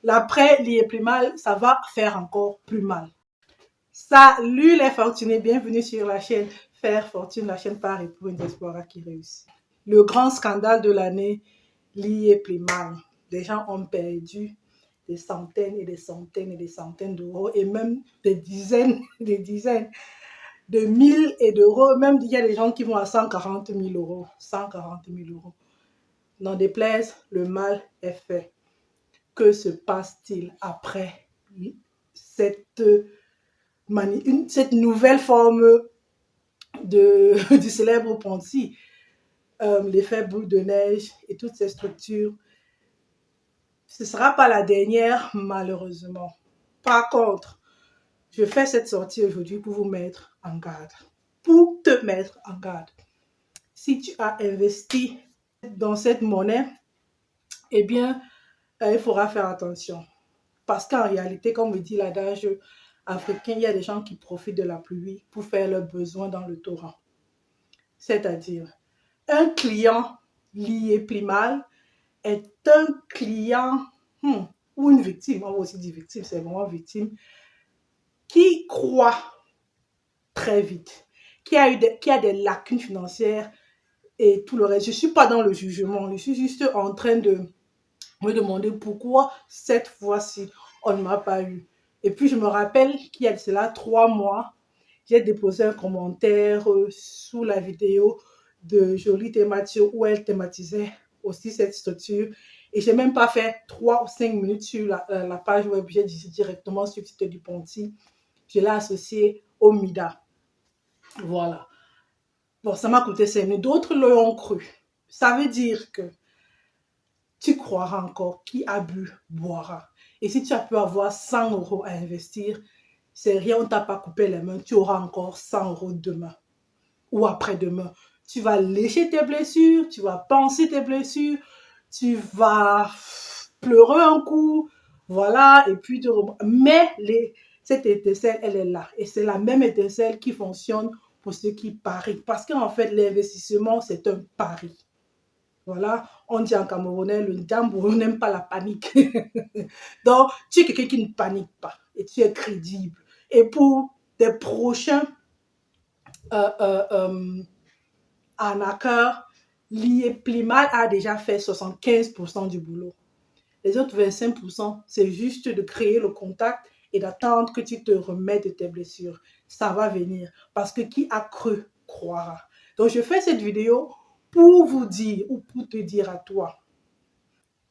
l'après lié plus mal, ça va faire encore plus mal. Salut les fortunés, bienvenue sur la chaîne Faire Fortune, la chaîne par et pour une diaspora qui réussit. Le grand scandale de l'année, lié plus mal. Des gens ont perdu des centaines et des centaines et des centaines d'euros et même des dizaines de mille et d'euros. Même il y a des gens qui vont à 140 000 euros. 140 000 euros. N'en déplaise, le mal est fait. Que se passe-t-il après cette nouvelle forme du célèbre Ponzi, l'effet boule de neige et toutes ces structures? Ce ne sera pas la dernière, malheureusement. Par contre, je fais cette sortie aujourd'hui pour vous mettre en garde. Pour te mettre en garde. Si tu as investi dans cette monnaie, eh bien, il faudra faire attention. Parce qu'en réalité, comme me dit l'adage africain, il y a des gens qui profitent de la pluie pour faire leurs besoins dans le torrent. C'est-à-dire, un client lié plus mal est un client ou une victime, on va aussi dire victime, c'est vraiment victime, qui croit très vite, qui a des lacunes financières et tout le reste. Je ne suis pas dans le jugement, je suis juste en train de me demander pourquoi cette fois-ci, on ne m'a pas eu. Et puis, je me rappelle qu'il y a de cela 3 mois, j'ai déposé un commentaire sous la vidéo de Jolie Thémature où elle thématisait aussi cette structure. Et je n'ai même pas fait 3 ou 5 minutes sur la page web. J'ai dit directement sur le site du Ponzi. Je l'ai associé au MIDA. Voilà. Bon, ça m'a coûté 5 minutes. D'autres l'ont cru. Ça veut dire que tu croiras encore, qui a bu boira. Et si tu as pu avoir 100 euros à investir, c'est rien, on ne t'a pas coupé les mains, tu auras encore 100 euros demain ou après-demain. Tu vas lécher tes blessures, tu vas penser tes blessures, tu vas pleurer un coup, voilà, et puis mais cette étincelle, elle est là. Et c'est la même étincelle qui fonctionne pour ceux qui parient. Parce qu'en fait, l'investissement, c'est un pari. Voilà, on dit en camerounais, le Ndambo n'aime pas la panique. Donc, tu es quelqu'un qui ne panique pas et tu es crédible. Et pour des prochains arnaqueurs, l'IEPLIMAL a déjà fait 75% du boulot. Les autres 25%, c'est juste de créer le contact et d'attendre que tu te remettes de tes blessures. Ça va venir parce que qui a cru croira. Donc, je fais cette vidéo pour vous dire ou pour te dire à toi,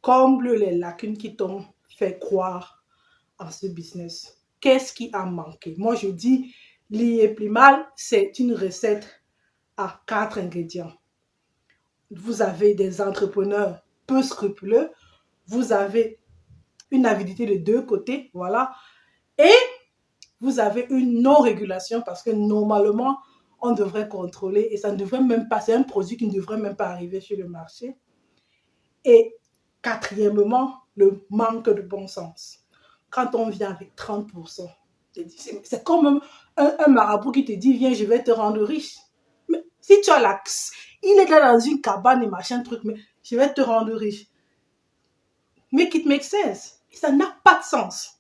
comble les lacunes qui t'ont fait croire en ce business. Qu'est-ce qui a manqué? Moi, je dis, l'IEPLIMAL, c'est une recette à 4 ingrédients. Vous avez des entrepreneurs peu scrupuleux, vous avez une avidité de 2 côtés, voilà, et vous avez une non-régulation parce que normalement, on devrait contrôler et ça ne devrait même pas, c'est un produit qui ne devrait même pas arriver sur le marché. Et quatrièmement, le manque de bon sens. Quand on vient avec 30%, c'est comme un marabout qui te dit, viens, je vais te rendre riche. Mais si tu as l'axe, il est là dans une cabane et machin truc, mais je vais te rendre riche. Make it make sense. Ça n'a pas de sens.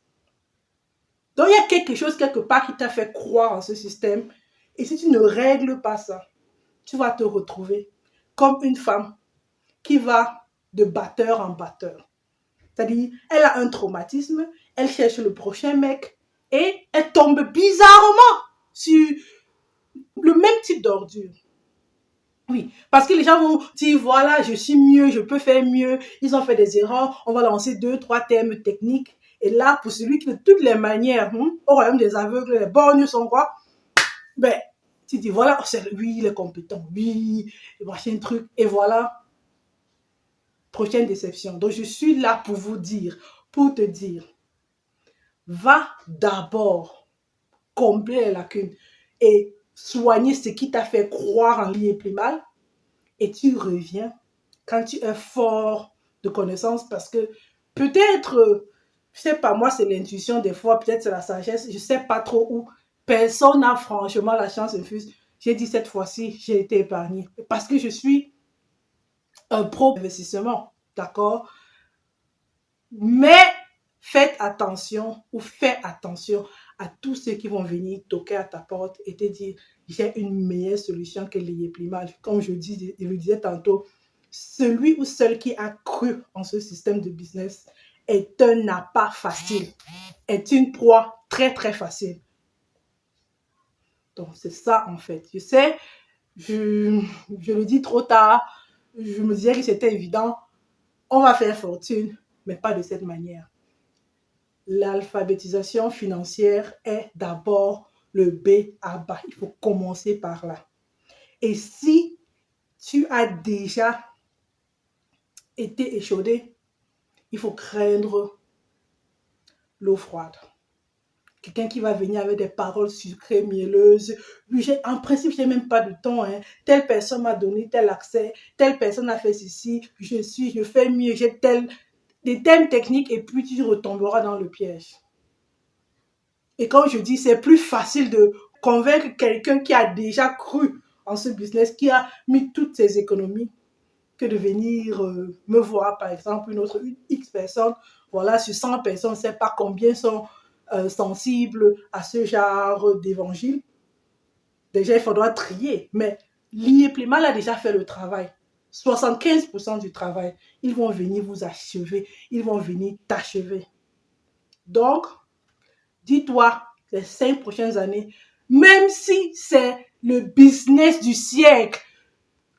Donc, il y a quelque chose quelque part qui t'a fait croire en ce système. Et si tu ne règles pas ça, tu vas te retrouver comme une femme qui va de batteur en batteur. C'est-à-dire, elle a un traumatisme, elle cherche le prochain mec et elle tombe bizarrement sur le même type d'ordure. Oui, parce que les gens vont dire, voilà, je suis mieux, je peux faire mieux, ils ont fait des erreurs, on va lancer 2, 3 termes techniques. Et là, pour celui qui, de toutes les manières, au royaume des aveugles, les borgnes sont quoi? Ben, tu dis, voilà, lui, il est compétent, lui, le machin truc, et voilà. Prochaine déception. Donc, je suis là pour vous dire, pour te dire, va d'abord combler les lacunes et soigner ce qui t'a fait croire en l'IEPLIMAL et tu reviens quand tu es fort de connaissances parce que peut-être, je sais pas, moi c'est l'intuition des fois, peut-être c'est la sagesse, je sais pas trop où, personne n'a franchement la chance infuse. J'ai dit cette fois-ci, j'ai été épargnée parce que je suis un pro investissement, d'accord? Mais faites attention ou fais attention à tous ceux qui vont venir toquer à ta porte et te dire j'ai une meilleure solution que l'Ieplimal. Comme je le disais tantôt, celui ou celle qui a cru en ce système de business est un appât facile, est une proie très très facile. Donc c'est ça en fait. Je sais, je le dis trop tard, je me disais que c'était évident, on va faire fortune, mais pas de cette manière. L'alphabétisation financière est d'abord le B à bas. Il faut commencer par là. Et si tu as déjà été échaudé, il faut craindre l'eau froide. Quelqu'un qui va venir avec des paroles sucrées, mielleuses. En principe, je n'ai même pas de temps. Hein. Telle personne m'a donné tel accès, telle personne a fait ceci, je fais mieux, j'ai des thèmes techniques et puis tu retomberas dans le piège. Et comme je dis, c'est plus facile de convaincre quelqu'un qui a déjà cru en ce business, qui a mis toutes ses économies, que de venir me voir, par exemple, une X personne. Voilà, sur 100 personnes, on ne sait pas combien sont sensibles à ce genre d'évangile. Déjà, il faudra trier. Mais l'Ieplimal a déjà fait le travail. 75% du travail. Ils vont venir vous achever. Ils vont venir t'achever. Donc, dis-toi, les 5 prochaines années, même si c'est le business du siècle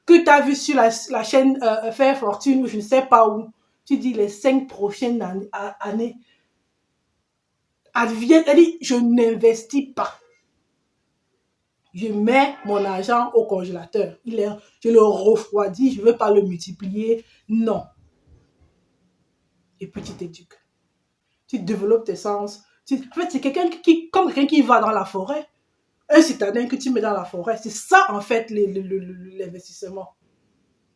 que tu as vu sur la chaîne Faire Fortune ou je ne sais pas où, tu dis les 5 prochaines années, advienne, elle dit, je n'investis pas. Je mets mon argent au congélateur. Je le refroidis, je ne veux pas le multiplier. Non. Et puis tu t'éduques. Tu développes tes sens. En fait, c'est comme quelqu'un qui va dans la forêt. Un citadin que tu mets dans la forêt. C'est ça, en fait, l'investissement.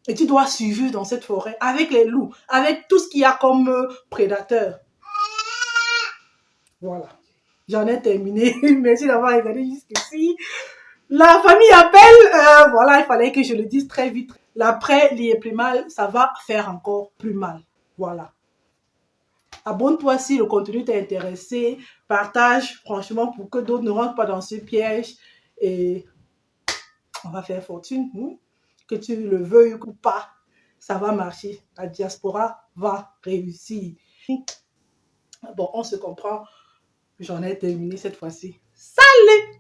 Et tu dois suivre dans cette forêt avec les loups, avec tout ce qu'il y a comme prédateurs. Voilà. J'en ai terminé. Merci d'avoir regardé jusqu'ici. La famille appelle. Voilà, il fallait que je le dise très vite. L'après l'Ieplimal, ça va faire encore plus mal. Voilà. Abonne-toi si le contenu t'a intéressé. Partage, franchement, pour que d'autres ne rentrent pas dans ce piège. Et on va faire fortune. Que tu le veuilles ou pas, ça va marcher. La diaspora va réussir. Bon, on se comprend. J'en ai terminé cette fois-ci. Salut!